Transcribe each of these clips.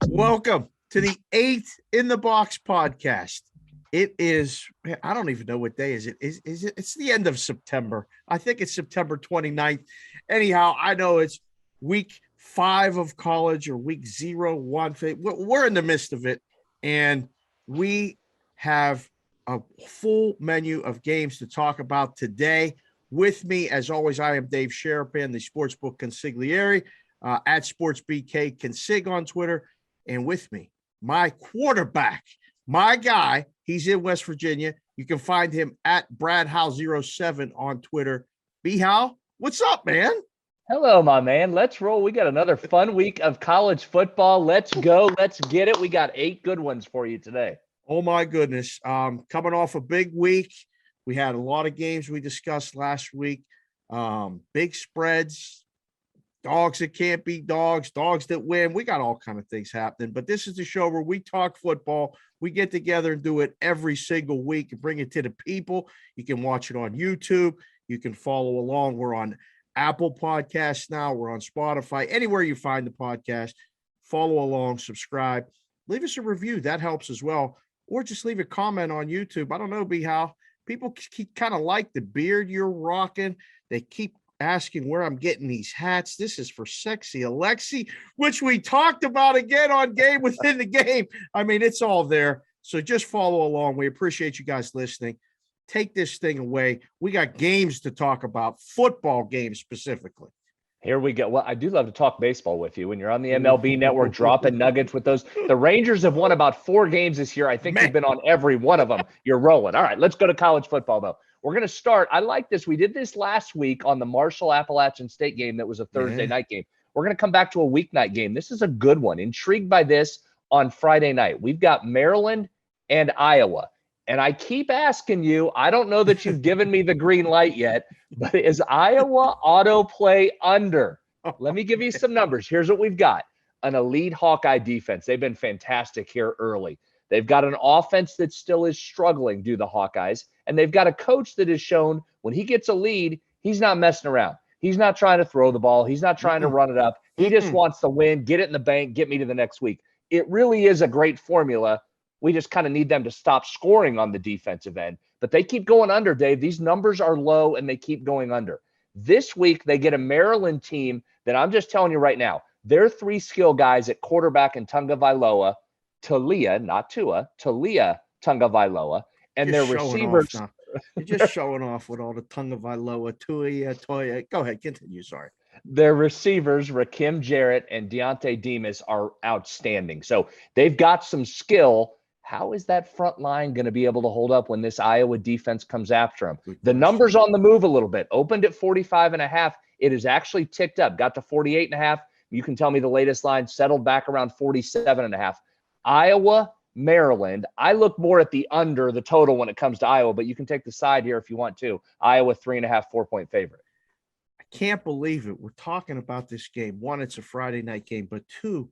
Welcome to the 8 in the Box podcast. It is, man, I don't even know what day is it. Is it? It's the end of September. I think it's September 29th. Anyhow, I know it's week 5 of college or week 0, 1. We're in the midst of it, and we have a full menu of games to talk about today. With me, as always, I am Dave Sherapan, the Sportsbook consigliere, at SportsBK Consig on Twitter. And with me, my quarterback, my guy, he's in West Virginia. You can find him at BradHowe07 on Twitter. B Howe, what's up, man? Hello, my man. Let's roll. We got another fun week of college football. Let's go. Let's get it. We got 8 good ones for you today. Oh, my goodness. Coming off a big week. We had a lot of games we discussed last week. Big spreads. Dogs that can't beat dogs, dogs that win. We got all kind of things happening. But this is the show where we talk football. We get together and do it every single week and bring it to the people. You can watch it on YouTube. You can follow along. We're on Apple Podcasts now. We're on Spotify. Anywhere you find the podcast, follow along, subscribe. Leave us a review. That helps as well. Or just leave a comment on YouTube. I don't know, B. How people keep kind of like the beard you're rocking. They keep asking where I'm getting these hats. This is for sexy Alexi, which we talked about again on Game Within the Game. I mean, it's all there. So just follow along. We appreciate you guys listening. Take this thing away. We got games to talk about, football games specifically. Here we go. Well, I do love to talk baseball with you when you're on the MLB network, dropping nuggets with those. The Rangers have won about 4 games this year. I think you've been on every one of them. You're rolling. All right, let's go to college football, though. We're going to start. I like this. We did this last week on the Marshall-Appalachian State game that was a Thursday night game. We're going to come back to a weeknight game. This is a good one. Intrigued by this on Friday night. We've got Maryland and Iowa. And I keep asking you, I don't know that you've given me the green light yet, but is Iowa autoplay under? Let me give you some numbers. Here's what we've got. An elite Hawkeye defense. They've been fantastic here early. They've got an offense that still is struggling, do the Hawkeyes. And they've got a coach that has shown when he gets a lead, he's not messing around. He's not trying to throw the ball. He's not trying to run it up. He just wants to win, get it in the bank, get me to the next week. It really is a great formula. We just kind of need them to stop scoring on the defensive end. But they keep going under, Dave. These numbers are low, and they keep going under. This week, they get a Maryland team that I'm just telling you right now, their 3 skill guys at quarterback and Tagovailoa, Talia, not Tua, Talia Tagovailoa, and their receivers. You're just showing off with all the Tagovailoa, Toya. Go ahead, continue. Sorry. Their receivers, Rakim Jarrett and Deontay Demas, are outstanding. So they've got some skill. How is that front line going to be able to hold up when this Iowa defense comes after them? The numbers on the move a little bit. Opened at 45.5. It has actually ticked up, got to 48.5. You can tell me the latest line settled back around 47.5. Iowa, Maryland. I look more at the under, the total when it comes to Iowa, but you can take the side here if you want to. Iowa 3.5, 4-point favorite. I can't believe it. We're talking about this game. 1, it's a Friday night game, but 2,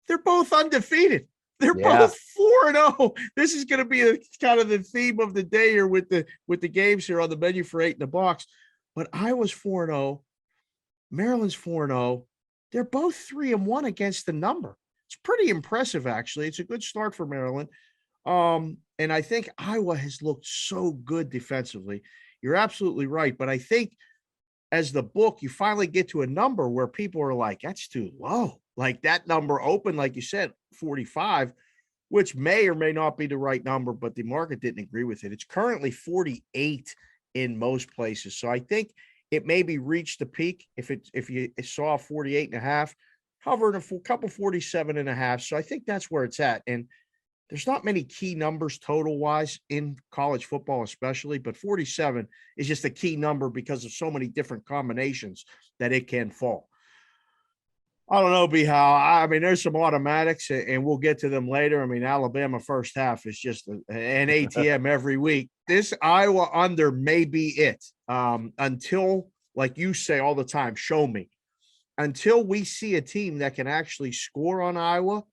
they're both undefeated. They're both 4-0. This is going to be kind of the theme of the day here with the games here on the menu for 8 in the Box. But Iowa's 4-0, Maryland's 4-0. They're both 3-1 against the number. It's pretty impressive, actually. It's a good start for Maryland. And I think Iowa has looked so good defensively. You're absolutely right. But I think as the book, you finally get to a number where people are like, that's too low. Like that number open, like you said, 45, which may or may not be the right number, but the market didn't agree with it. It's currently 48 in most places. So I think it maybe reached the peak if you saw 48.5. However, in a couple 47.5. So I think that's where it's at. And there's not many key numbers total wise in college football, especially, but 47 is just a key number because of so many different combinations that it can fall. I don't know, B. How. I mean, there's some automatics, and we'll get to them later. I mean, Alabama first half is just an ATM every week. This Iowa under may be it until, like you say all the time, show me. Until we see a team that can actually score on Iowa,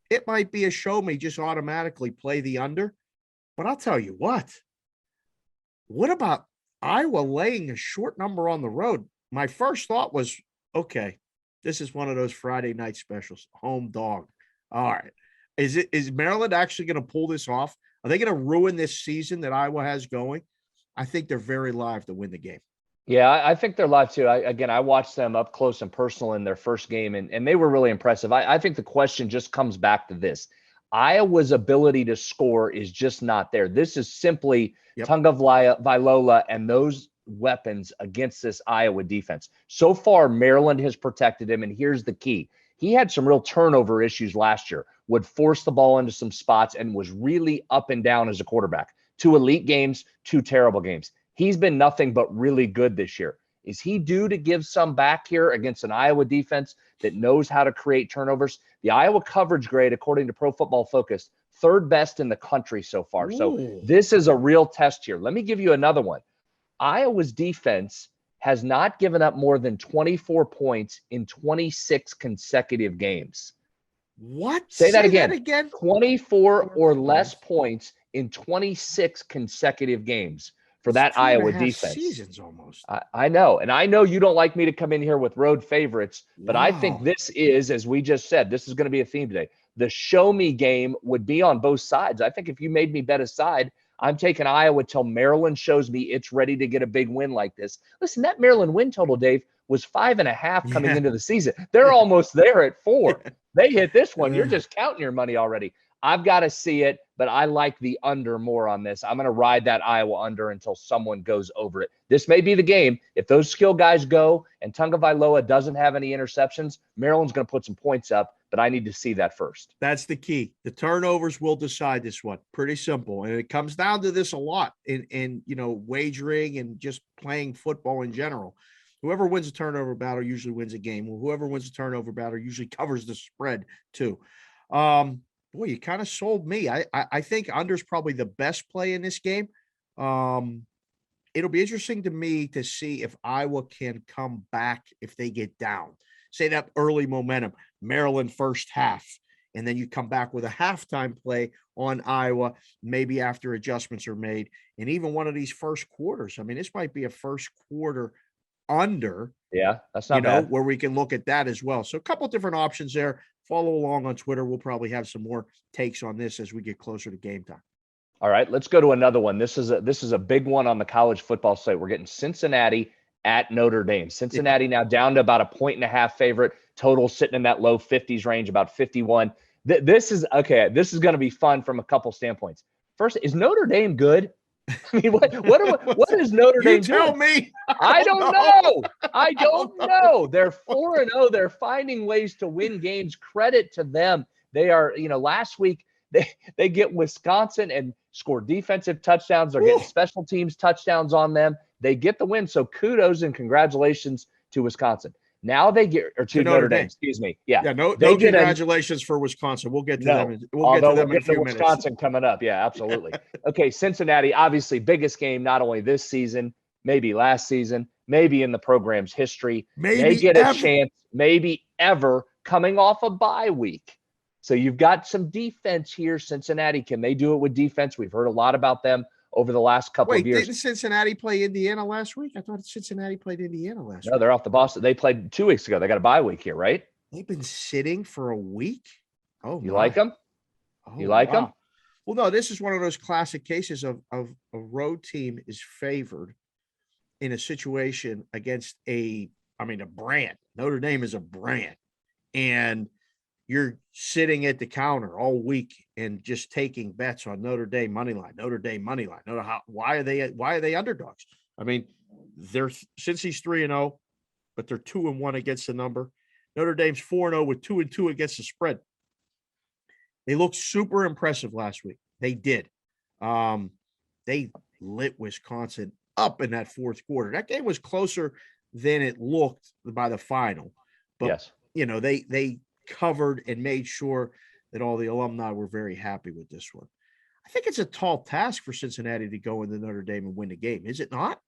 it might be a show me, just automatically play the under. But I'll tell you what about Iowa laying a short number on the road? My first thought was, okay, This is one of those Friday night specials. Home dog. All right. Is Maryland actually going to pull this off? Are they going to ruin this season that Iowa has going? I think they're very live to win the game. Yeah, I think they're live too. I watched them up close and personal in their first game, and they were really impressive. I think the question just comes back to this. Iowa's ability to score is just not there. This is simply Tunga Vailoa and those weapons against this Iowa defense. So far, Maryland has protected him, and here's the key. He had some real turnover issues last year, would force the ball into some spots, and was really up and down as a quarterback. 2 elite games, 2 terrible games. He's been nothing but really good this year. Is he due to give some back here against an Iowa defense that knows how to create turnovers? The Iowa coverage grade, according to Pro Football Focus, 3rd best in the country so far. Ooh. So this is a real test here. Let me give you another one. Iowa's defense has not given up more than 24 points in 26 consecutive games. What? Say that again. 24 or less points in 26 consecutive games for that Iowa defense. Seasons almost. I know. And I know you don't like me to come in here with road favorites, but I think this is, as we just said, this is going to be a theme today. The show me game would be on both sides. I think if you made me bet a side, I'm taking Iowa till Maryland shows me it's ready to get a big win like this. Listen, that Maryland win total, Dave, was 5.5 coming into the season. They're almost there at 4. They hit this one. You're just counting your money already. I've got to see it, but I like the under more on this. I'm going to ride that Iowa under until someone goes over it. This may be the game. If those skill guys go and Tunga Vailoa doesn't have any interceptions, Maryland's going to put some points up, but I need to see that first. That's the key. The turnovers will decide this one. Pretty simple. And it comes down to this a lot in wagering and just playing football in general. Whoever wins a turnover battle usually wins a game. Well, whoever wins a turnover battle usually covers the spread too. Boy, you kind of sold me. I think under's probably the best play in this game. It'll be interesting to me to see if Iowa can come back if they get down. Say that early momentum, Maryland first half, and then you come back with a halftime play on Iowa, maybe after adjustments are made, and even one of these first quarters. I mean, this might be a first quarter under. Yeah, that's not bad. Where we can look at that as well. So a couple different options there. Follow along on Twitter. We'll probably have some more takes on this as we get closer to game time. All right, let's go to another one. This is a big one on the college football site. We're getting Cincinnati at Notre Dame. Cincinnati now down to about 1.5 favorite. Total sitting in that low 50s range, about 51. This is going to be fun from a couple standpoints. First, is Notre Dame good? I mean, what is Notre Dame doing? Tell me. I don't know. I don't know. They're 4-0. They're finding ways to win games. Credit to them. They are, last week they get Wisconsin and score defensive touchdowns. They're getting special teams touchdowns on them. They get the win. So kudos and congratulations to Wisconsin. Now they get, or to Notre Dame, excuse me. Yeah. No congratulations for Wisconsin. We'll get to them. We'll get to them in a few minutes. Wisconsin coming up. Yeah, absolutely. Okay, Cincinnati, obviously biggest game, not only this season, maybe last season, maybe in the program's history. They get a chance, maybe ever, coming off a bye week. So you've got some defense here, Cincinnati. Can they do it with defense? We've heard a lot about them over the last couple of years. Didn't Cincinnati play Indiana last week? I thought Cincinnati played Indiana last week. No, they're off the Boston. They played 2 weeks ago. They got a bye week here, right? They've been sitting for a week? Oh, you like them? You like them? Well, no, this is one of those classic cases of a road team is favored in a situation against a brand. Notre Dame is a brand. And you're sitting at the counter all week and just taking bets on Notre Dame money line. Why are they underdogs? I mean, since he's 3-0, but they're 2-1 against the number. Notre Dame's 4-0 with 2-2 against the spread. They looked super impressive last week. They did. They lit Wisconsin up in that fourth quarter. That game was closer than it looked by the final. But yes, they covered and made sure that all the alumni were very happy with this one. I think it's a tall task for Cincinnati to go into Notre Dame and win the game. Is it not?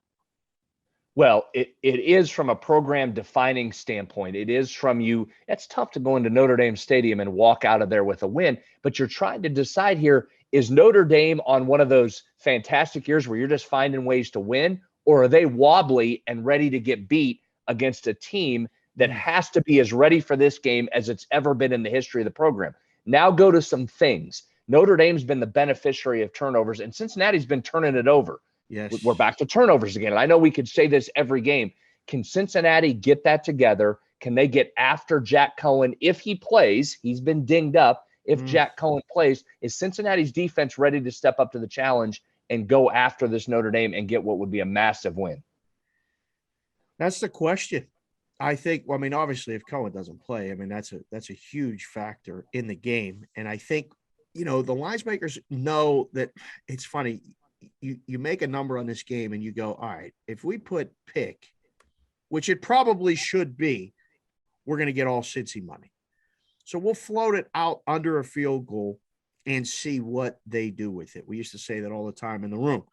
Well, it is from a program defining standpoint. It is from you. It's tough to go into Notre Dame Stadium and walk out of there with a win, but you're trying to decide here, is Notre Dame on one of those fantastic years where you're just finding ways to win, or are they wobbly and ready to get beat against a team that has to be as ready for this game as it's ever been in the history of the program. Now go to some things. Notre Dame's been the beneficiary of turnovers, and Cincinnati's been turning it over. Yes. We're back to turnovers again. And I know we could say this every game. Can Cincinnati get that together? Can they get after Jack Cohen if he plays? He's been dinged up. If Jack Cohen plays, is Cincinnati's defense ready to step up to the challenge and go after this Notre Dame and get what would be a massive win? That's the question. I think, well, I mean, obviously, if Cohen doesn't play, I mean, that's a huge factor in the game. And I think, the lines makers know that it's funny. You make a number on this game and you go, all right, if we put pick, which it probably should be, we're going to get all Cincy money. So we'll float it out under a field goal and see what they do with it. We used to say that all the time in the room.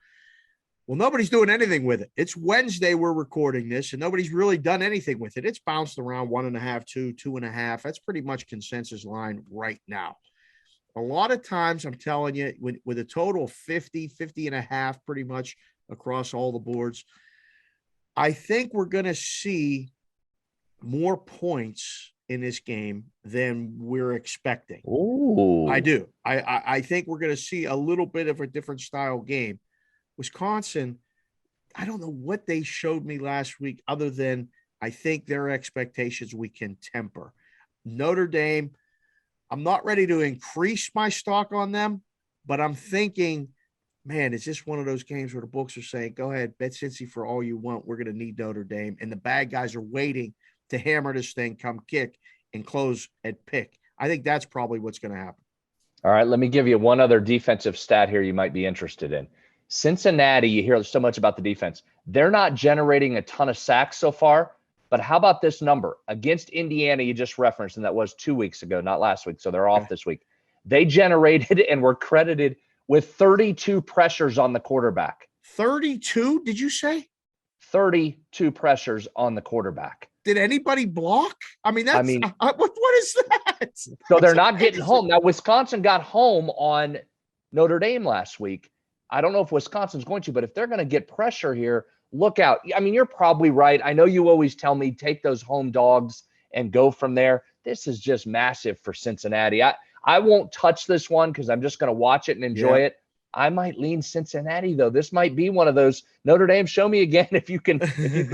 Well, nobody's doing anything with it. It's Wednesday. We're recording this, and nobody's really done anything with it. It's bounced around 1.5, 2, 2.5. That's pretty much consensus line right now. A lot of times, I'm telling you, with a total of 50, 50.5, pretty much across all the boards, I think we're going to see more points in this game than we're expecting. Ooh. I do. I think we're going to see a little bit of a different style game. Wisconsin, I don't know what they showed me last week other than I think their expectations we can temper. Notre Dame, I'm not ready to increase my stock on them, but I'm thinking, man, is this one of those games where the books are saying, go ahead, bet Cincy for all you want. We're going to need Notre Dame. And the bad guys are waiting to hammer this thing, come kick, and close at pick. I think that's probably what's going to happen. All right, let me give you one other defensive stat here you might be interested in. Cincinnati, you hear so much about the defense. They're not generating a ton of sacks so far, but how about this number? Against Indiana, you just referenced, and that was 2 weeks ago, not last week, so they're off this week. They generated and were credited with 32 pressures on the quarterback. 32, did you say? 32 pressures on the quarterback. Did anybody block? What is that? So they're not getting home. Now, Wisconsin got home on Notre Dame last week. I don't know if Wisconsin's going to, but if they're going to get pressure here, look out. I mean, you're probably right. I know you always tell me take those home dogs and go from there. This is just massive for Cincinnati. I won't touch this one because I'm just going to watch it and enjoy it. I might lean Cincinnati, though. This might be one of those Notre Dame. Show me again if you can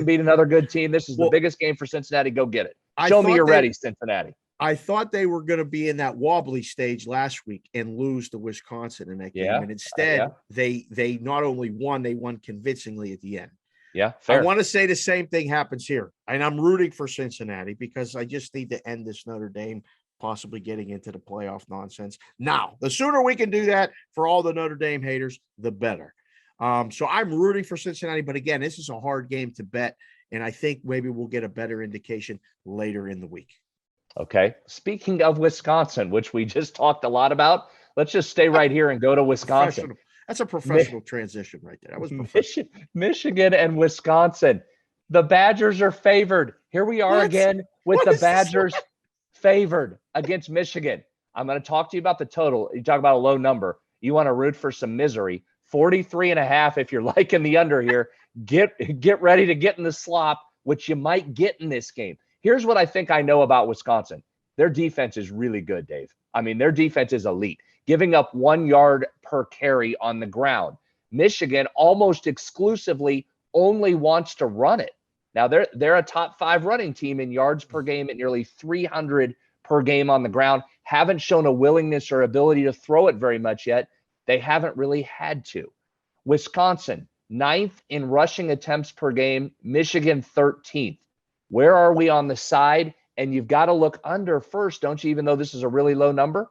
beat another good team. This is the biggest game for Cincinnati. Go get it. Show me you're ready, Cincinnati. I thought they were going to be in that wobbly stage last week and lose to Wisconsin in that game. And instead, they not only won, they won convincingly at the end. Yeah, fair. I want to say the same thing happens here. And I'm rooting for Cincinnati because I just need to end this Notre Dame possibly getting into the playoff nonsense. Now, the sooner we can do that for all the Notre Dame haters, the better. So I'm rooting for Cincinnati. But again, this is a hard game to bet. And I think maybe we'll get a better indication later in the week. Okay. Speaking of Wisconsin, which we just talked a lot about, let's just stay right here and go to Wisconsin. That's a professional transition right there. That was professional. Michigan and Wisconsin. The Badgers are favored. Here we are again with the Badgers favored against Michigan. I'm going to talk to you about the total. You talk about a low number. You want to root for some misery. 43.5 if you're liking the under here. Get ready to get in the slop, which you might get in this game. Here's what I think I know about Wisconsin. Their defense is really good, Dave. I mean, their defense is elite, giving up 1 yard per carry on the ground. Michigan almost exclusively only wants to run it. Now, they're a top 5 running team in yards per game at nearly 300 per game on the ground. Haven't shown a willingness or ability to throw it very much yet. They haven't really had to. Wisconsin, 9th in rushing attempts per game. Michigan, 13th. Where are we on the side? And you've got to look under first, don't you, even though this is a really low number?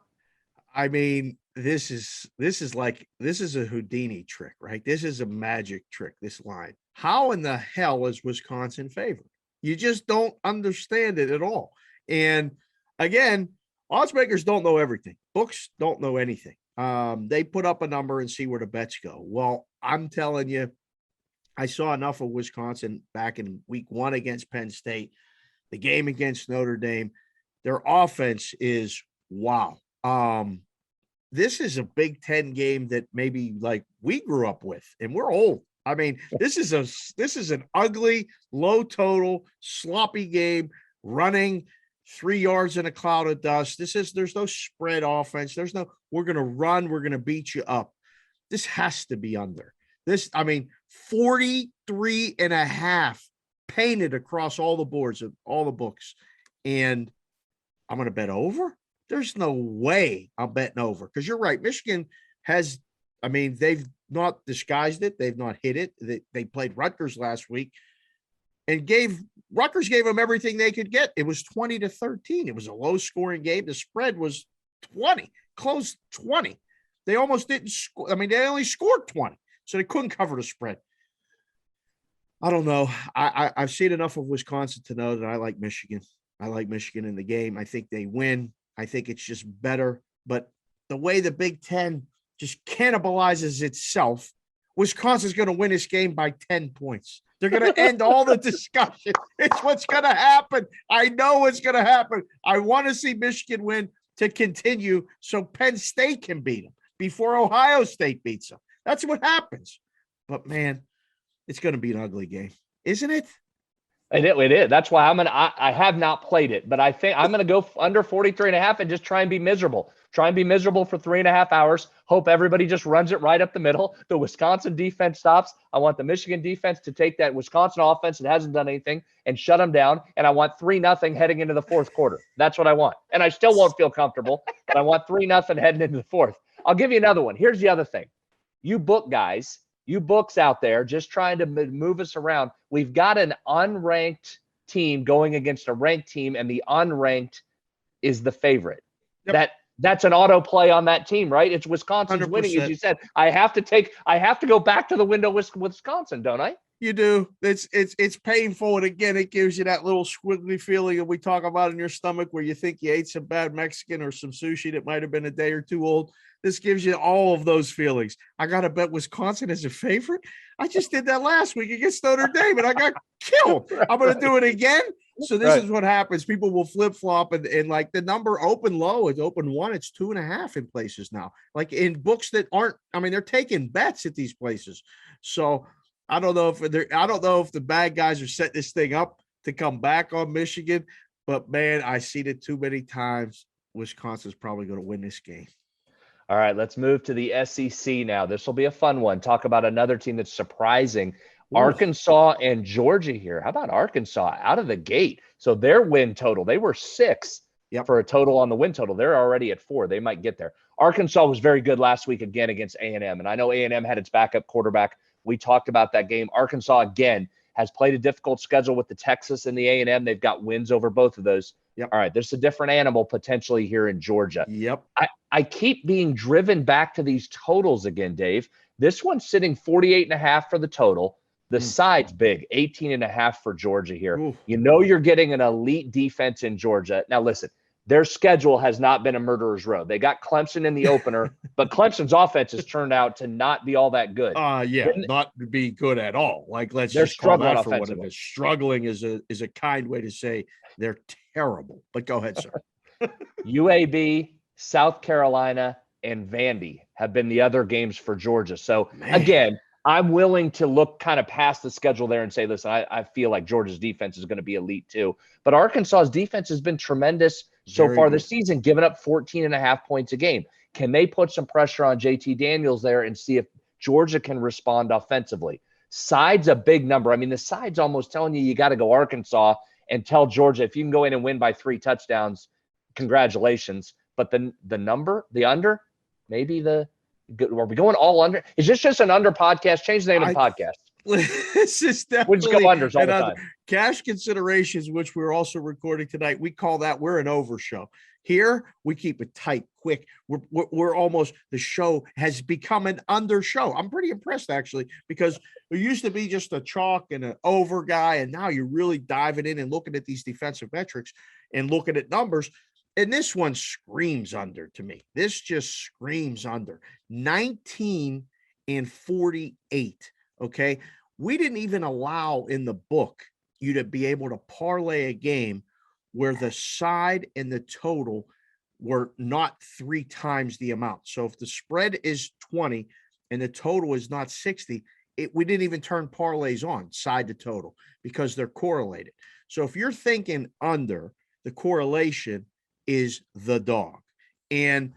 I mean, this is a Houdini trick, right? This is a magic trick, this line. How in the hell is Wisconsin favored? You just don't understand it at all. And again, odds makers don't know everything. Books don't know anything. They put up a number and see where the bets go. Well, I'm telling you, I saw enough of Wisconsin back in week 1 against Penn State, the game against Notre Dame. Their offense is wow. This is a Big Ten game that maybe like we grew up with, and we're old. I mean, this is an ugly, low total, sloppy game running 3 yards in a cloud of dust. There's no spread offense. We're going to run. We're going to beat you up. This has to be under. 43 and a half painted across all the boards of all the books. And I'm going to bet over. There's no way I'm betting over, because you're right. Michigan they've not disguised it. They've not hid it. They played Rutgers last week and Rutgers gave them everything they could get. It was 20-13. It was a low scoring game. The spread was 20, close 20. They almost didn't score. They only scored 20, so they couldn't cover the spread. I don't know. I've seen enough of Wisconsin to know that I like Michigan. I like Michigan in the game. I think they win. I think it's just better. But the way the Big Ten just cannibalizes itself, Wisconsin's going to win this game by 10 points. They're going to end all the discussion. It's what's going to happen. I know what's going to happen. I want to see Michigan win to continue so Penn State can beat them before Ohio State beats them. That's what happens. But, man, it's going to be an ugly game, isn't it? It is. That's why I have not played it, but I think I'm going to go under 43 and a half and just try and be miserable. Try and be miserable for 3.5 hours. Hope everybody just runs it right up the middle. The Wisconsin defense stops. I want the Michigan defense to take that Wisconsin offense that hasn't done anything and shut them down. And I want 3-0 heading into the fourth quarter. That's what I want. And I still won't feel comfortable, but I want 3-0 heading into the fourth. I'll give you another one. Here's the other thing. You book guys, you books out there just trying to move us around. We've got an unranked team going against a ranked team, and the unranked is the favorite. Yep. That's an auto play on that team, right? It's Wisconsin's 100%. Winning, as you said. I have to go back to the window with Wisconsin, don't I? You do. It's painful, and again, it gives you that little squiggly feeling that we talk about in your stomach where you think you ate some bad Mexican or some sushi that might have been a day or two old. This gives you all of those feelings. I got to bet Wisconsin as a favorite. I just did that last week against Notre Dame, and I got killed. I'm going to do it again. So this is what happens. People will flip-flop, and like the number open low, it's open 1, it's 2.5 in places now. Like in books that aren't, they're taking bets at these places. So I don't know if the bad guys are setting this thing up to come back on Michigan, but man, I seen it too many times. Wisconsin's probably going to win this game. All right, let's move to the SEC now. This will be a fun one. Talk about another team that's surprising. Ooh. Arkansas and Georgia here. How about Arkansas out of the gate? So their win total, they were 6 for a total on the win total. They're already at 4. They might get there. Arkansas was very good last week again against A&M, and I know A&M had its backup quarterback. We talked about that game. Arkansas, again, has played a difficult schedule with the Texas and the A&M. They've got wins over both of those. All right, there's a different animal potentially here in Georgia. I keep being driven back to these totals again, Dave. This one's sitting 48.5 for the total. The side's big, 18.5 for Georgia here. Ooh. You know you're getting an elite defense in Georgia. Now, listen, their schedule has not been a murderer's row. They got Clemson in the opener, but Clemson's offense has turned out to not be all that good. Not to be good at all. Like, let's just call that for what it is. Struggling is a kind way to say they're terrible. But go ahead, sir. UAB, South Carolina, and Vandy have been the other games for Georgia. So, again, I'm willing to look kind of past the schedule there and say, listen, I feel like Georgia's defense is going to be elite too. But Arkansas's defense has been tremendous so far this season, giving up 14.5 points a game. Can they put some pressure on JT Daniels there and see if Georgia can respond offensively? Side's a big number. The side's almost telling you got to go Arkansas and tell Georgia, if you can go in and win by 3 touchdowns, congratulations. But the number, the under, maybe are we going all under? Is this just an under podcast? Change the name of the podcast. This is definitely. We just go unders all the time. Cash considerations, which we're also recording tonight. We call that we're an over show. Here we keep it tight, quick. We're almost, the show has become an under show. I'm pretty impressed actually, because it used to be just a chalk and an over guy, and now you're really diving in and looking at these defensive metrics and looking at numbers. And this one screams under to me. This just screams under. 19 and 48. Okay. We didn't even allow in the book you to be able to parlay a game where the side and the total were not 3 times the amount. So if the spread is 20 and the total is not 60, we didn't even turn parlays on side to total because they're correlated. So if you're thinking under, the correlation is the dog. And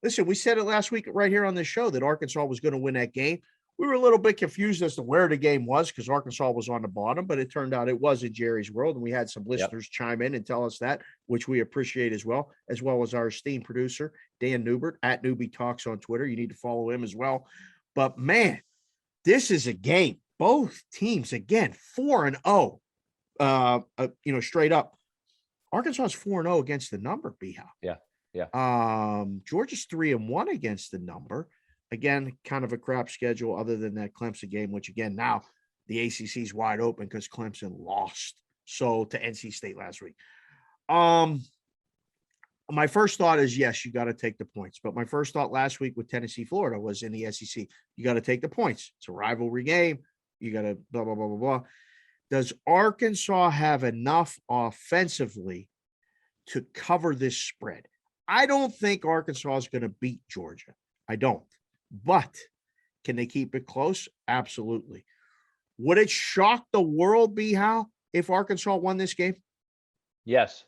listen, we said it last week right here on the show that Arkansas was going to win that game. We were a little bit confused as to where the game was because Arkansas was on the bottom, but it turned out it was in Jerry's world. And we had some listeners chime in and tell us that, which we appreciate as well as our esteemed producer, Dan Newbert at Newbie Talks on Twitter. You need to follow him as well. But man, this is a game. Both teams, again, 4-0, straight up. Arkansas is 4-0 against the number, B-How. Yeah. Georgia's 3-1 against the number. Again, kind of a crap schedule other than that Clemson game, which again, now the ACC is wide open because Clemson lost to NC State last week. My first thought is, yes, you got to take the points. But my first thought last week with Tennessee, Florida was in the SEC. You got to take the points. It's a rivalry game. You got to blah, blah, blah, blah, blah. Does Arkansas have enough offensively to cover this spread? I don't think Arkansas is going to beat Georgia. I don't. But can they keep it close? Absolutely. Would it shock the world, B-How, if Arkansas won this game? Yes.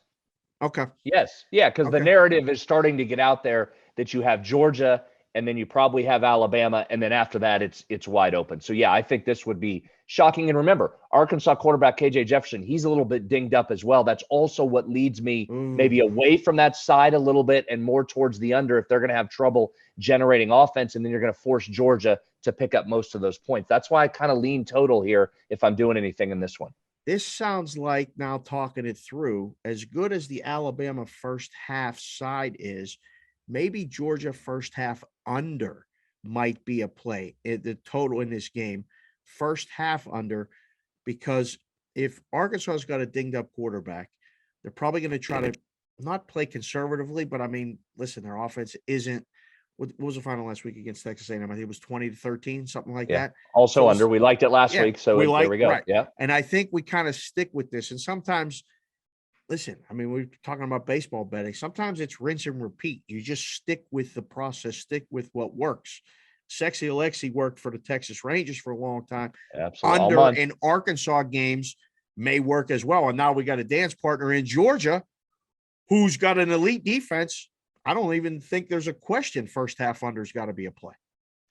Okay. Yes. Yeah, because the narrative is starting to get out there that you have Georgia and then you probably have Alabama, and then after that it's wide open. So yeah, I think this would be shocking. And remember, Arkansas quarterback KJ Jefferson, he's a little bit dinged up as well. That's also what leads me maybe away from that side a little bit and more towards the under if they're going to have trouble generating offense, and then you're going to force Georgia to pick up most of those points. That's why I kind of lean total here if I'm doing anything in this one. This sounds like, now talking it through, as good as the Alabama first half side is, maybe Georgia first half under might be a play. The total in this game, first half under, because if Arkansas's got a dinged up quarterback, they're probably going to try to not play conservatively, but I mean, listen, their offense isn't. What was the final last week against Texas A&M? I think it was 20-13, something like that. Also so under. We liked it last week, so there we go. Right. Yeah. And I think we kind of stick with this. And sometimes, listen, I mean, we're talking about baseball betting. Sometimes it's rinse and repeat. You just stick with the process, stick with what works. Sexy Alexi worked for the Texas Rangers for a long time. Absolutely. Under in Arkansas games may work as well. And now we got a dance partner in Georgia who's got an elite defense. I don't even think there's a question first half under's got to be a play.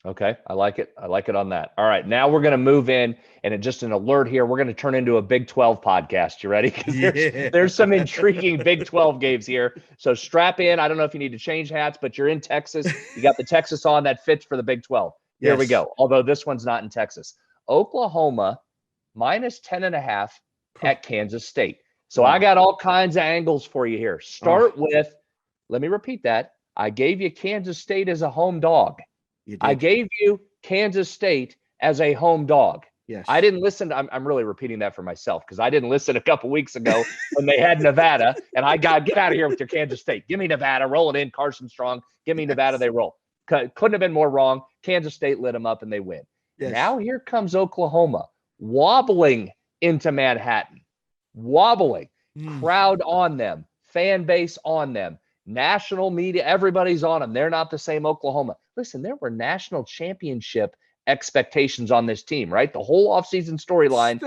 Okay. I like it. I like it on that. All right. Now we're going to move in, and just an alert here. We're going to turn into a Big 12 podcast. You ready? Because there's some intriguing Big 12 games here. So strap in. I don't know if you need to change hats, but you're in Texas. You got the Texas on that fits for the Big 12. Here we go. Although this one's not in Texas. Oklahoma minus 10.5 at Kansas State. So I got all kinds of angles for you here. Start with, let me repeat that. I gave you Kansas State as a home dog. I gave you Kansas State as a home dog. Yes. I didn't listen. I'm really repeating that for myself because I didn't listen a couple weeks ago when they had Nevada, and I got, get out of here with your Kansas State. Give me Nevada. Roll it in. Carson Strong. Give me Nevada. They roll. Couldn't have been more wrong. Kansas State lit them up, and they win. Yes. Now here comes Oklahoma wobbling into Manhattan. Wobbling. Crowd on them. Fan base on them. National media, everybody's on them. They're not the same Oklahoma. Listen, there were national championship expectations on this team, right? The whole offseason storyline.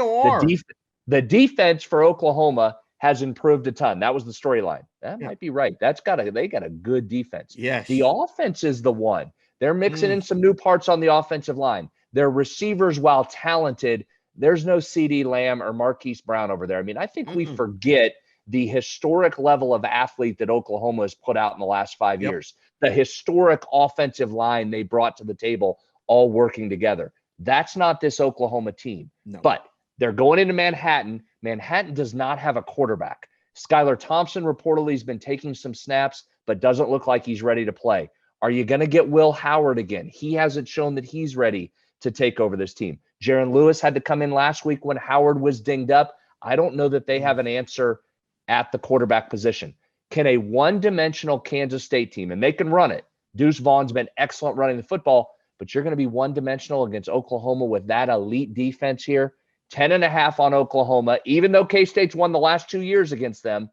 The defense for Oklahoma has improved a ton. That was the storyline. That might be right. They got a good defense. Yes. The offense is the one. They're mixing in some new parts on the offensive line. Their receivers, while talented, there's no CD Lamb or Marquise Brown over there. I mean, I think we forget the historic level of athlete that Oklahoma has put out in the last 5 years, the historic offensive line they brought to the table, all working together. That's not this Oklahoma team, but they're going into Manhattan. Manhattan does not have a quarterback. Skylar Thompson reportedly has been taking some snaps, but doesn't look like he's ready to play. Are you going to get Will Howard again? He hasn't shown that he's ready to take over this team. Jaron Lewis had to come in last week when Howard was dinged up. I don't know that they have an answer at the quarterback position. Can a one-dimensional Kansas State team, and they can run it. Deuce Vaughn's been excellent running the football, but you're going to be one-dimensional against Oklahoma with that elite defense here. 10.5 on Oklahoma, even though K-State's won the last 2 years against them.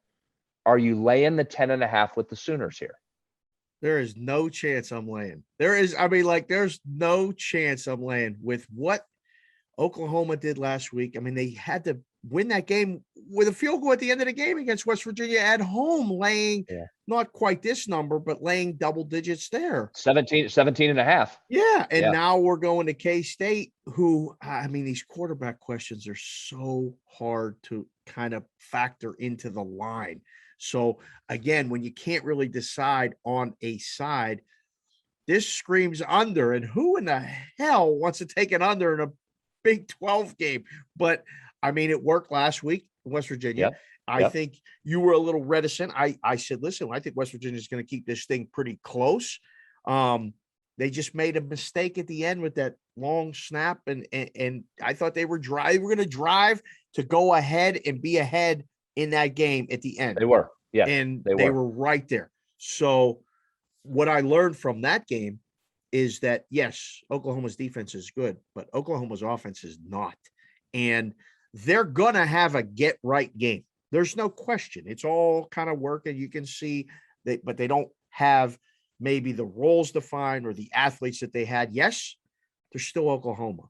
Are you laying the 10.5 with the Sooners here? There is no chance I'm laying. There's no chance I'm laying with what Oklahoma did last week. I mean, they had to win that game with a field goal at the end of the game against West Virginia at home, laying not quite this number, but laying double digits there. 17 and a half. Yeah. And now we're going to K-State, who, I mean, these quarterback questions are so hard to kind of factor into the line. So again, when you can't really decide on a side, this screams under, and who in the hell wants to take an under in a Big 12 game? But I mean, it worked last week in West Virginia. I think you were a little reticent. I said, listen, I think West Virginia is going to keep this thing pretty close. They just made a mistake at the end with that long snap, and I thought they were going to drive to go ahead and be ahead in that game at the end. They were, and they were right there. So what I learned from that game is that, yes, Oklahoma's defense is good, but Oklahoma's offense is not. And they're going to have a get-right game. There's no question. It's all kind of working. You can see that, but they don't have maybe the roles defined or the athletes that they had. Yes, they're still Oklahoma.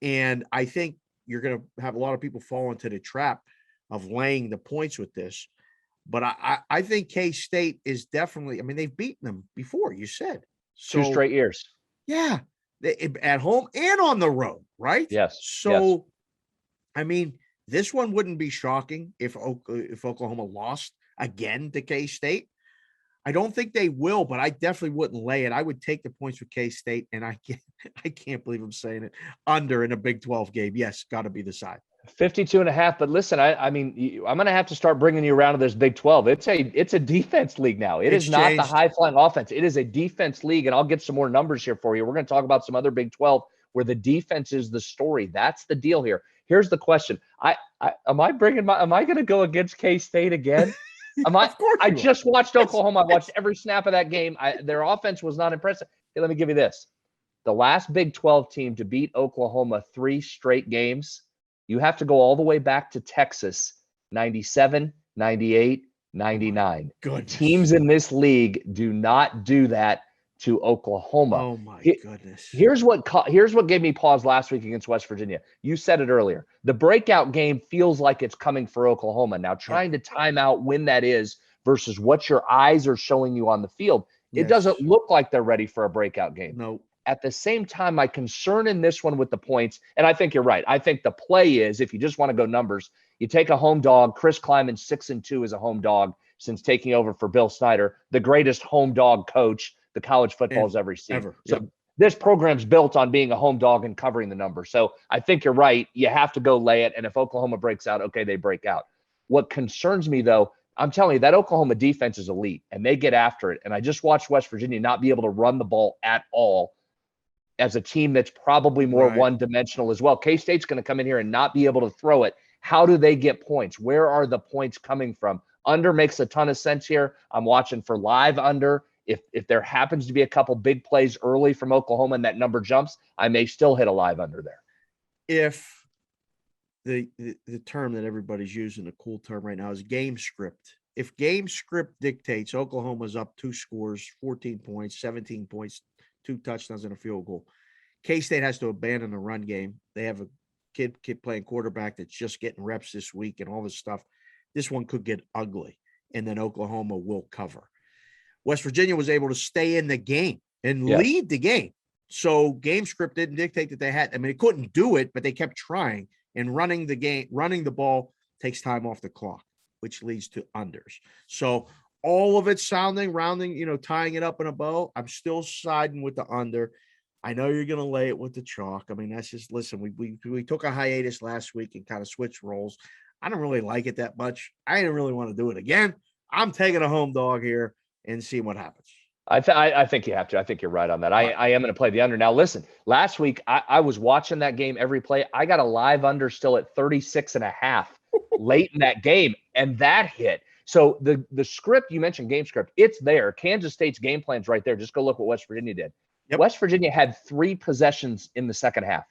And I think you're going to have a lot of people fall into the trap of laying the points with this. But I think K-State is definitely, I mean, they've beaten them before, you said. So, 2 straight years. Yeah. At home and on the road, right? Yes. So, I mean, this one wouldn't be shocking if Oklahoma lost again to K-State. I don't think they will, but I definitely wouldn't lay it. I would take the points with K-State, and I can't believe I'm saying it, under in a Big 12 game. Yes, got to be the side. 52 and a half. But listen, I mean, I'm going to have to start bringing you around to this Big 12. It's a defense league now. It's not changed. The high-flying offense. It is a defense league, and I'll get some more numbers here for you. We're going to talk about some other Big 12 where the defense is the story. That's the deal here. Here's the question. Am I going to go against K-State again? I just watched Oklahoma. I watched every snap of that game. Their offense was not impressive. Hey, let me give you this. The last Big 12 team to beat Oklahoma 3 straight games, you have to go all the way back to Texas, 97, 98, 99. Good teams in this league do not do that to Oklahoma. Oh my goodness. Here's what gave me pause last week against West Virginia. You said it earlier. The breakout game feels like it's coming for Oklahoma. Now, trying to time out when that is versus what your eyes are showing you on the field, it doesn't look like they're ready for a breakout game. No. At the same time, my concern in this one with the points, and I think you're right. I think the play is, if you just want to go numbers, you take a home dog. Chris Kleiman, 6-2 as a home dog since taking over for Bill Snyder, the greatest home dog coach the college football has ever seen. So this program's built on being a home dog and covering the number. So I think you're right. You have to go lay it. And if Oklahoma breaks out, okay, they break out. What concerns me, though, I'm telling you, that Oklahoma defense is elite, and they get after it. And I just watched West Virginia not be able to run the ball at all as a team that's probably more one-dimensional as well. K-State's going to come in here and not be able to throw it. How do they get points? Where are the points coming from? Under makes a ton of sense here. I'm watching for live under. If there happens to be a couple big plays early from Oklahoma and that number jumps, I may still hit a live under there. If the term that everybody's using, the cool term right now, is game script. If game script dictates Oklahoma's up 2 scores, 14 points, 17 points, 2 touchdowns and a field goal, K-State has to abandon the run game. They have a kid playing quarterback that's just getting reps this week and all this stuff. This one could get ugly, and then Oklahoma will cover. West Virginia was able to stay in the game and lead the game. So game script didn't dictate that they had. I mean, it couldn't do it, but they kept trying. And running the ball takes time off the clock, which leads to unders. So all of it rounding, tying it up in a bow. I'm still siding with the under. I know you're going to lay it with the chalk. I mean, that's just, listen, we took a hiatus last week and kind of switched roles. I don't really like it that much. I didn't really want to do it again. I'm taking a home dog here and see what happens. I think you have to. I think you're right on that. I am going to play the under. Now, listen, last week I was watching that game every play. I got a live under still at 36.5 late in that game, and that hit. So the script, you mentioned game script, it's there. Kansas State's game plan's right there. Just go look what West Virginia did. Yep. West Virginia had 3 possessions in the second half.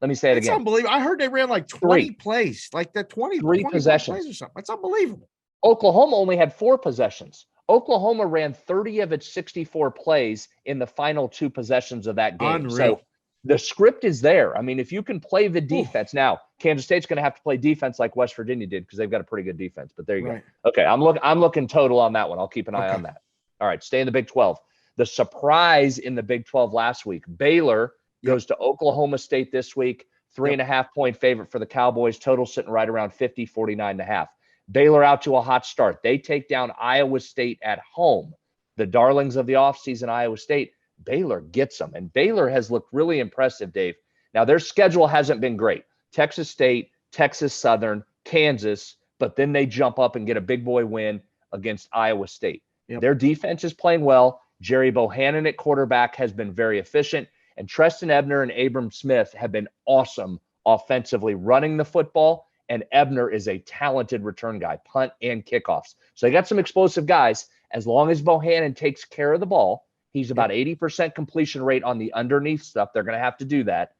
Let me say it again. It's unbelievable. I heard they ran like 20 plays, like the 20 possessions plays or something. That's unbelievable. Oklahoma only had 4 possessions. Oklahoma ran 30 of its 64 plays in the final 2 possessions of that game. Unreal. So the script is there. I mean, if you can play the defense now, Kansas State's going to have to play defense like West Virginia did because they've got a pretty good defense. But there you go. Okay, I'm looking total on that one. I'll keep an eye on that. All right, stay in the Big 12. The surprise in the Big 12 last week, Baylor goes to Oklahoma State this week. 3.5-point favorite for the Cowboys. Total sitting right around 50, 49.5. Baylor out to a hot start. They take down Iowa State at home. The darlings of the offseason, Iowa State. Baylor gets them. And Baylor has looked really impressive, Dave. Now, their schedule hasn't been great. Texas State, Texas Southern, Kansas, but then they jump up and get a big boy win against Iowa State. Their defense is playing well. Jerry Bohannon at quarterback has been very efficient. And Treston Ebner and Abram Smith have been awesome offensively running the football. And Ebner is a talented return guy, punt and kickoffs. So they got some explosive guys. As long as Bohannon takes care of the ball, he's about 80% completion rate on the underneath stuff. They're going to have to do that.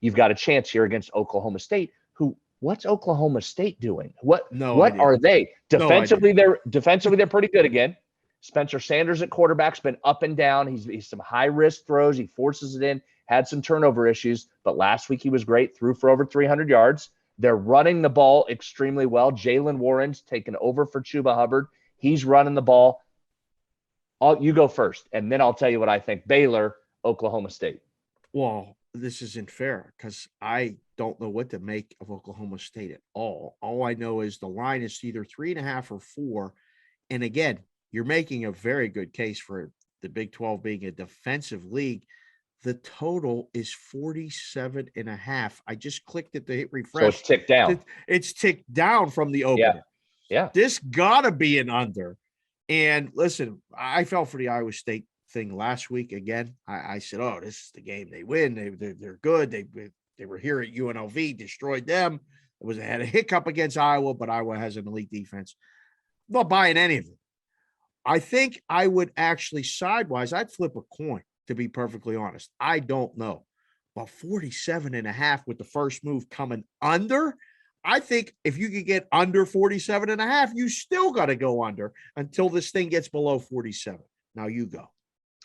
You've got a chance here against Oklahoma State, what's Oklahoma State doing? What are they? Defensively, they're pretty good again. Spencer Sanders at quarterback's been up and down. He's some high-risk throws. He forces it in, had some turnover issues, but last week he was great, threw for over 300 yards. They're running the ball extremely well. Jalen Warren's taken over for Chuba Hubbard. He's running the ball. You go first, and then I'll tell you what I think. Baylor, Oklahoma State. Well, this isn't fair because I don't know what to make of Oklahoma State at all. All I know is the line is either 3.5 or 4. And again, you're making a very good case for the Big 12 being a defensive league. The total is 47.5. I just clicked it to hit refresh. So it's ticked down. It's ticked down from the opener. Yeah. This gotta be an under. And listen, I fell for the Iowa State thing last week again. I said, oh, this is the game they win. They're good. They were here at UNLV, destroyed them. Had a hiccup against Iowa, but Iowa has an elite defense. I'm not buying any of it. I think I would actually sidewise, I'd flip a coin, to be perfectly honest. I don't know. But 47.5 with the first move coming under, I think if you could get under 47.5, you still got to go under until this thing gets below 47. Now you go.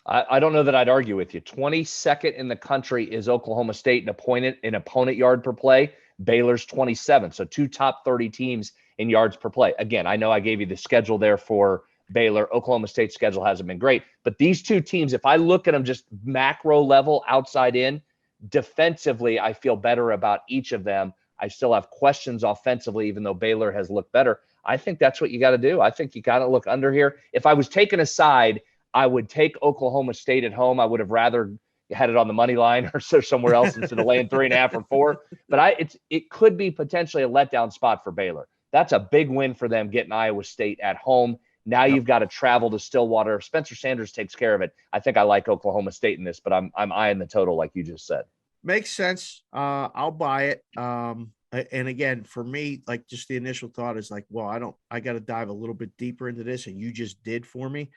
I don't know that I'd argue with you. 22nd in the country is Oklahoma State in opponent yard per play. Baylor's 27. So 2 top 30 teams in yards per play. Again, I know I gave you the schedule there for Baylor. Oklahoma State's schedule hasn't been great. But these two teams, if I look at them just macro level, outside in, defensively, I feel better about each of them. I still have questions offensively, even though Baylor has looked better. I think that's what you got to do. I think you got to look under here. If I was taking a side, I would take Oklahoma State at home. I would have rather had it on the money line or somewhere else instead of laying 3.5 or 4. But it could be potentially a letdown spot for Baylor. That's a big win for them getting Iowa State at home. Now you've got to travel to Stillwater. If Spencer Sanders takes care of it, I think I like Oklahoma State in this, but I'm eyeing the total like you just said. Makes sense. I'll buy it. And again, for me, like just the initial thought is like, well, I got to dive a little bit deeper into this, and you just did for me.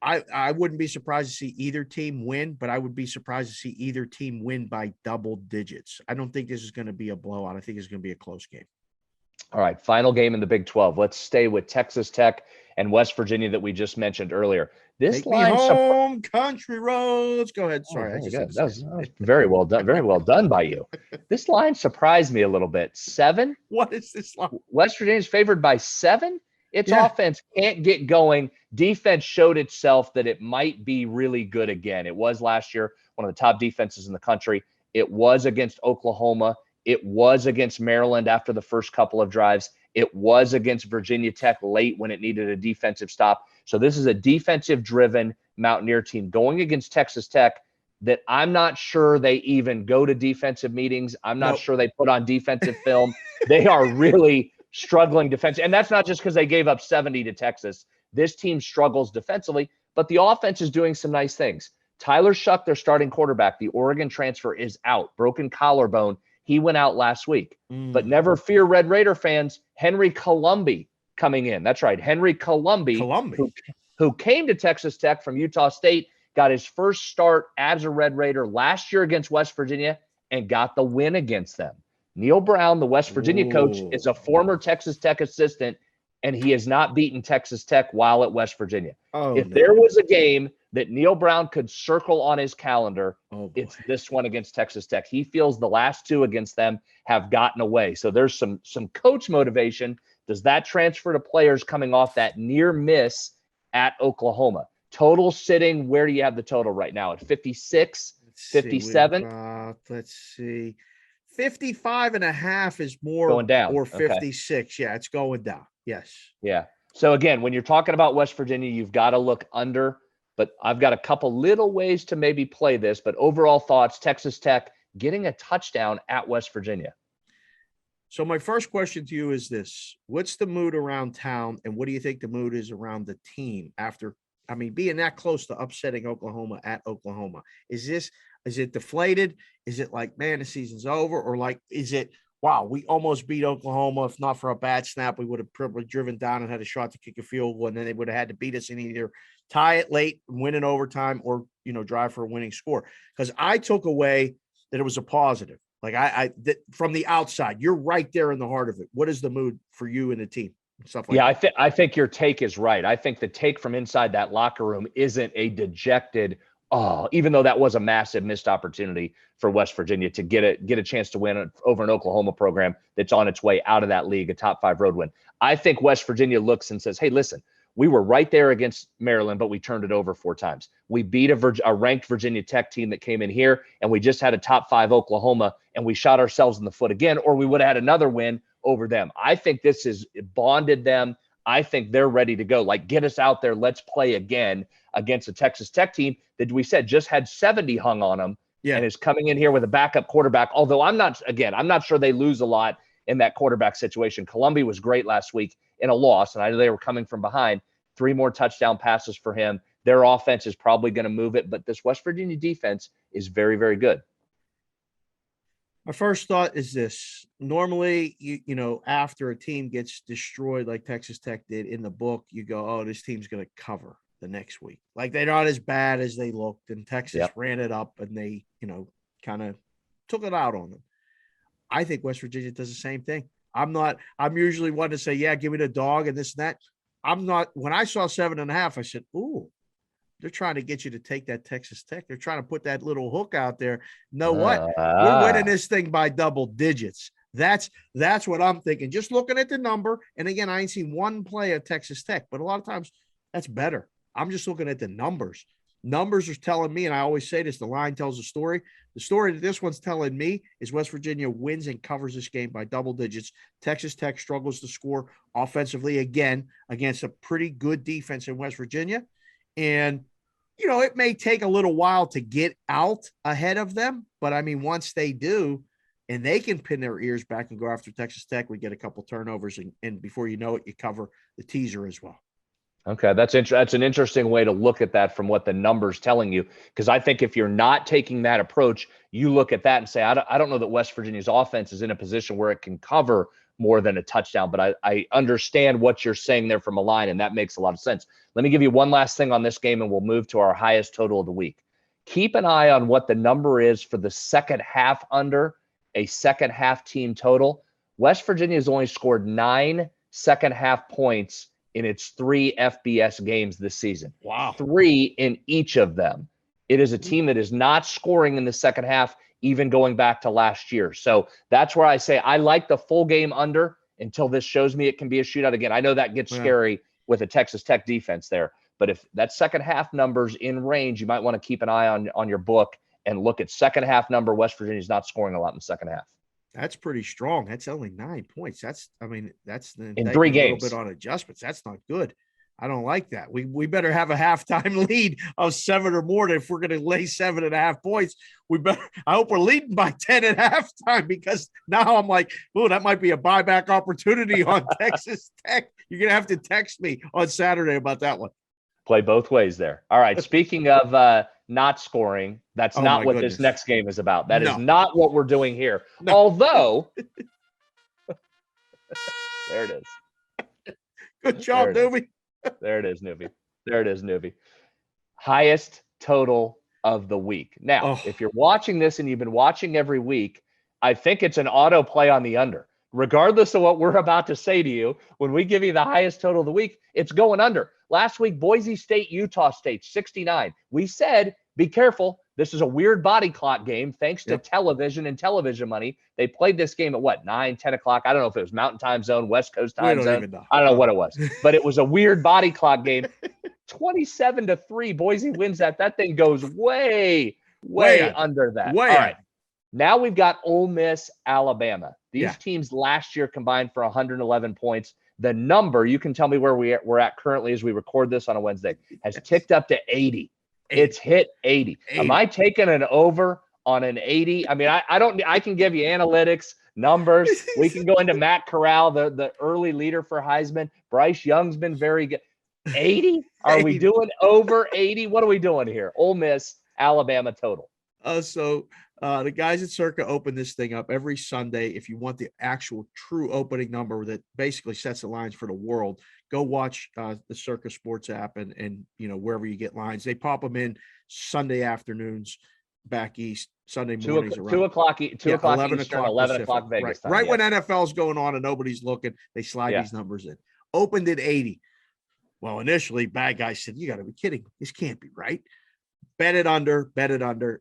I wouldn't be surprised to see either team win, but I would be surprised to see either team win by double digits. I don't think this is going to be a blowout. I think it's going to be a close game. All right, final game in the Big 12. Let's stay with Texas Tech and West Virginia that we just mentioned earlier. This line, home country roads. Go ahead. Sorry, that was very well done. Very well done by you. This line surprised me a little bit. 7. What is this line? West Virginia's favored by 7. Its offense can't get going. Defense showed itself that it might be really good again. It was last year one of the top defenses in the country. It was against Oklahoma. It was against Maryland after the first couple of drives. It was against Virginia Tech late when it needed a defensive stop. So this is a defensive-driven Mountaineer team going against Texas Tech that I'm not sure they even go to defensive meetings. I'm not sure they put on defensive film. They are really struggling defensively. And that's not just because they gave up 70 to Texas. This team struggles defensively, but the offense is doing some nice things. Tyler Shuck, their starting quarterback, the Oregon transfer, is out. Broken collarbone. He went out last week. But never fear, Red Raider fans, Henry Colombi coming in. That's right, Henry Colombi. Who came to Texas Tech from Utah State, got his first start as a Red Raider last year against West Virginia and got the win against them. Neil Brown, the West Virginia coach, is a former Texas Tech assistant, and he has not beaten Texas Tech while at West Virginia. There was a game that Neil Brown could circle on his calendar, it's this one against Texas Tech. He feels the last two against them have gotten away. So there's some coach motivation. Does that transfer to players coming off that near miss at Oklahoma? Total sitting, where do you have the total right now? At 56, 57? Let's see. 55.5 is more going down. Or 56. Okay. Yeah, it's going down. Yes. Yeah. So again, when you're talking about West Virginia, you've got to look under, but I've got a couple little ways to maybe play this, but overall thoughts, Texas Tech getting a touchdown at West Virginia. So my first question to you is this: what's the mood around town, and what do you think the mood is around the team after, being that close to upsetting Oklahoma at Oklahoma? Is it deflated? Is it like, man, the season's over? Or like, is it, wow, we almost beat Oklahoma. If not for a bad snap, we would have probably driven down and had a shot to kick a field goal, and then they would have had to beat us and either tie it late, win in overtime, or, drive for a winning score. Because I took away that it was a positive. Like from the outside, you're right there in the heart of it. What is the mood for you and the team? Stuff like that. I think your take is right. I think the take from inside that locker room isn't a dejected, even though that was a massive missed opportunity for West Virginia to get a chance to win over an Oklahoma program that's on its way out of that league, a top 5 road win. I think West Virginia looks and says, hey, listen, we were right there against Maryland, but we turned it over 4 times. We beat a ranked Virginia Tech team that came in here, and we just had a top 5 Oklahoma, and we shot ourselves in the foot again, or we would have had another win over them. I think this has bonded them. I think they're ready to go. Like, get us out there. Let's play again against a Texas Tech team that we said just had 70 hung on them and is coming in here with a backup quarterback. Although I'm not sure they lose a lot in that quarterback situation. Columbia was great last week in a loss, and I know they were coming from behind. 3 more touchdown passes for him. Their offense is probably going to move it, but this West Virginia defense is very, very good. My first thought is this. Normally, after a team gets destroyed like Texas Tech did in the book, you go, oh, this team's going to cover the next week. Like, they're not as bad as they looked, and Texas ran it up, and they, kind of took it out on them. I think West Virginia does the same thing. I'm usually one to say, yeah, give me the dog and this and that. I'm not. When I saw 7.5, I said, ooh, they're trying to get you to take that Texas Tech. They're trying to put that little hook out there. Know what? We're winning this thing by double digits. That's what I'm thinking. Just looking at the number. And again, I ain't seen one play at Texas Tech, but a lot of times that's better. I'm just looking at the numbers. Numbers are telling me, and I always say this, the line tells a story. The story that this one's telling me is West Virginia wins and covers this game by double digits. Texas Tech struggles to score offensively again against a pretty good defense in West Virginia. And, it may take a little while to get out ahead of them, but once they do, and they can pin their ears back and go after Texas Tech, we get a couple turnovers, and before you know it, you cover the teaser as well. Okay, that's an interesting way to look at that from what the number's telling you, because I think if you're not taking that approach, you look at that and say, I don't know that West Virginia's offense is in a position where it can cover more than a touchdown, but I understand what you're saying there from a line, and that makes a lot of sense. Let me give you one last thing on this game, and we'll move to our highest total of the week. Keep an eye on what the number is for the second half under a second half team total. West Virginia has only scored 9 second half points in its 3 FBS games this season. Wow. 3 in each of them. It is a team that is not scoring in the second half, even going back to last year. So that's where I say I like the full game under until this shows me it can be a shootout again. I know that gets scary with a Texas Tech defense there, but if that second half number's in range, you might want to keep an eye on your book and look at second half number. West Virginia's not scoring a lot in the second half. That's pretty strong. That's only 9 points. That's in 3 games. A little bit on adjustments. That's not good. I don't like that. We better have a halftime lead of 7 or more. If we're going to lay 7.5 points, I hope we're leading by 10 at halftime, because now I'm like, oh, that might be a buyback opportunity on Texas Tech. You're going to have to text me on Saturday about that one. Play both ways there. All right. Speaking of not scoring, that's not what this next game is about. That is not what we're doing here. No. Although, there it is. Good job, Newbie. There it is, Newbie. Highest total of the week. Now, if you're watching this and you've been watching every week, I think it's an auto play on the under. Regardless of what we're about to say to you, when we give you the highest total of the week, it's going under. Last week, Boise State, Utah State, 69. We said, be careful. This is a weird body clock game thanks to television and television money. They played this game at what, 9, 10 o'clock? I don't know if it was Mountain Time Zone, West Coast Time Zone. Even know. I don't know what it was, but it was a weird body clock game. 27-3, Boise wins that. That thing goes way under that. All right. Now we've got Ole Miss, Alabama. These teams last year combined for 111 points. The number, you can tell me where we're at currently as we record this on a Wednesday, has ticked up to 80. It's hit 80. Am I taking an over on an 80? I mean, I can give you analytics, numbers. We can go into Matt Corral, the early leader for Heisman. Bryce Young's been very good. 80? Are we doing over 80? What are we doing here? Ole Miss, Alabama total. The guys at Circa open this thing up every Sunday. If you want the actual true opening number that basically sets the lines for the world, go watch the Circa Sports app and wherever you get lines. They pop them in Sunday afternoons back east, Sunday mornings around 2 o'clock, 11 Eastern, o'clock 11 o'clock Vegas time. Right when NFL's going on and nobody's looking, they slide these numbers in. Opened at 80. Well, initially, bad guys said, you got to be kidding. This can't be right. Bet it under.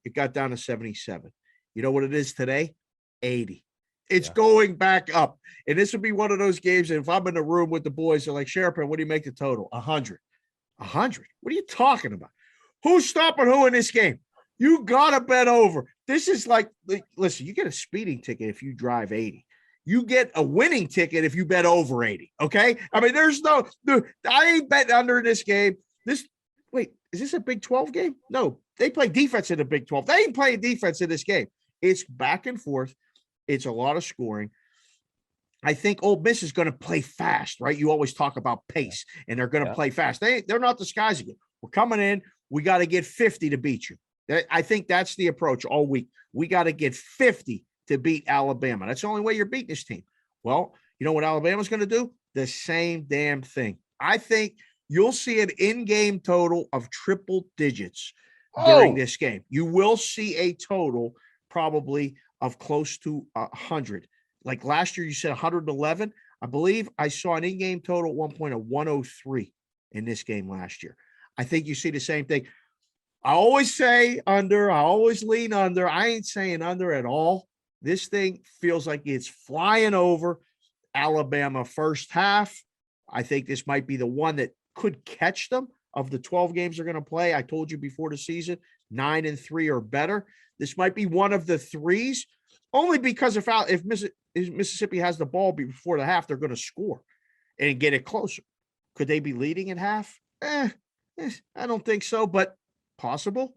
It got down to 77. You know what it is today? 80. It's going back up. And this would be one of those games. And if I'm in the room with the boys, they're like, Sheriff, what do you make the total? 100. 100. What are you talking about? Who's stopping who in this game? You got to bet over. This is like, listen, you get a speeding ticket if you drive 80. You get a winning ticket if you bet over 80. Okay. I mean, I ain't betting under in this game. Wait, is this a Big 12 game? No, they play defense in the Big 12. They ain't playing defense in this game. It's back and forth. It's a lot of scoring. I think Ole Miss is going to play fast, right? You always talk about pace, and they're going to play fast. They're not disguising it. We're coming in. We got to get 50 to beat you. I think that's the approach all week. We got to get 50 to beat Alabama. That's the only way you're beating this team. Well, you know what Alabama's going to do? The same damn thing. I think you'll see an in-game total of triple digits during this game. You will see a total probably of close to 100. Like last year, you said 111. I believe I saw an in-game total at one point of 103 in this game last year. I think you see the same thing. I always say under. I always lean under. I ain't saying under at all. This thing feels like it's flying over Alabama first half. I think this might be the one that could catch them of the 12 games they're going to play. I told you before the season, 9-3 or better. This might be one of the threes, only because if Mississippi has the ball before the half, they're going to score and get it closer. Could they be leading at half? I don't think so, but possible.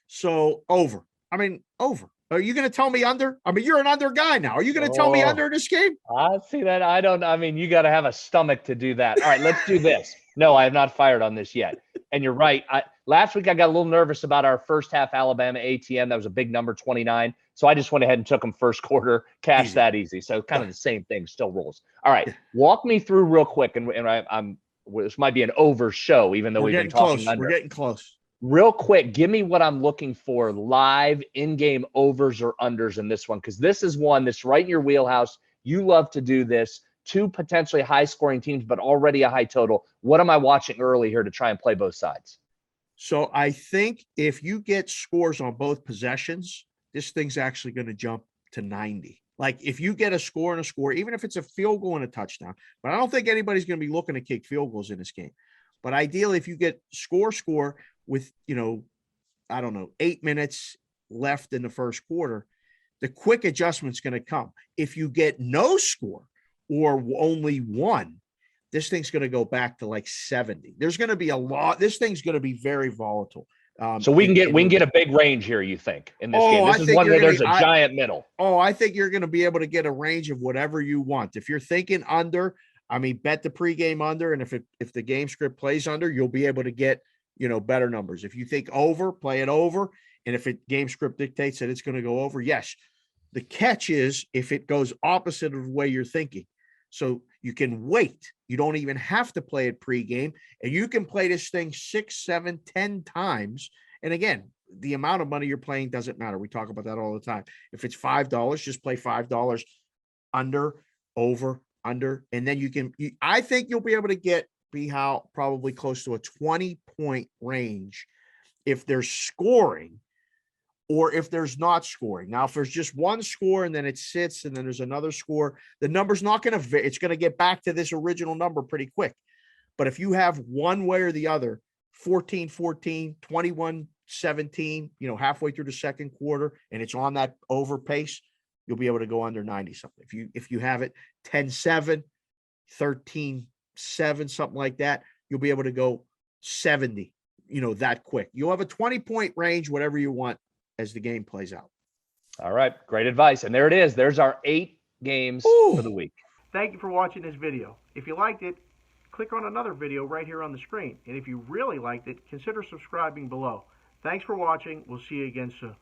So over. Over. Are you going to tell me under? I mean, you're an under guy now. Are you going to tell me under this game? I see that. You got to have a stomach to do that. All right, let's do this. No, I have not fired on this yet. And you're right. Last week, I got a little nervous about our first half Alabama ATM. That was a big number, 29. So I just went ahead and took them first quarter, cashed that easy. So kind of the same thing, still rolls. All right, walk me through real quick. And this might be an over show, even though we've been talking under. We're getting close. Real quick, give me what I'm looking for live in-game overs or unders in this one, because this is one that's right in your wheelhouse. You love to do this. Two potentially high-scoring teams, but already a high total. What am I watching early here to try and play both sides? So I think if you get scores on both possessions, this thing's actually going to jump to 90. Like if you get a score and a score, even if it's a field goal and a touchdown, but I don't think anybody's going to be looking to kick field goals in this game. But ideally, if you get score with, 8 minutes left in the first quarter, the quick adjustment's going to come. If you get no score or only one, this thing's going to go back to like 70. There's going to be a lot. This thing's going to be very volatile. So we can get a big range here, you think, in this game? This is one where there's a giant middle. I think you're going to be able to get a range of whatever you want. If you're thinking under, bet the pregame under, and if the game script plays under, you'll be able to get, better numbers. If you think over, play it over. And if game script dictates that it's going to go over, yes. The catch is if it goes opposite of the way you're thinking. So you can wait. You don't even have to play it pregame, and you can play this thing 6, 7, 10 times. And again, the amount of money you're playing doesn't matter. We talk about that all the time. If it's $5, just play $5 under, over, under, and then I think you'll be able to get be how probably close to a 20-point range if there's scoring or if there's not scoring. Now, if there's just one score and then it sits and then there's another score, the number's not going to, it's going to get back to this original number pretty quick. But if you have one way or the other, 14-14, 21-17, halfway through the second quarter, and it's on that over pace, you'll be able to go under 90 something. If you have it 10-7, 13-7, something like that, you'll be able to go 70, that quick. You'll have a 20-point range, whatever you want, as the game plays out. All right. Great advice. And there it is. There's our 8 games for the week. Thank you for watching this video. If you liked it, click on another video right here on the screen. And if you really liked it, consider subscribing below. Thanks for watching. We'll see you again soon.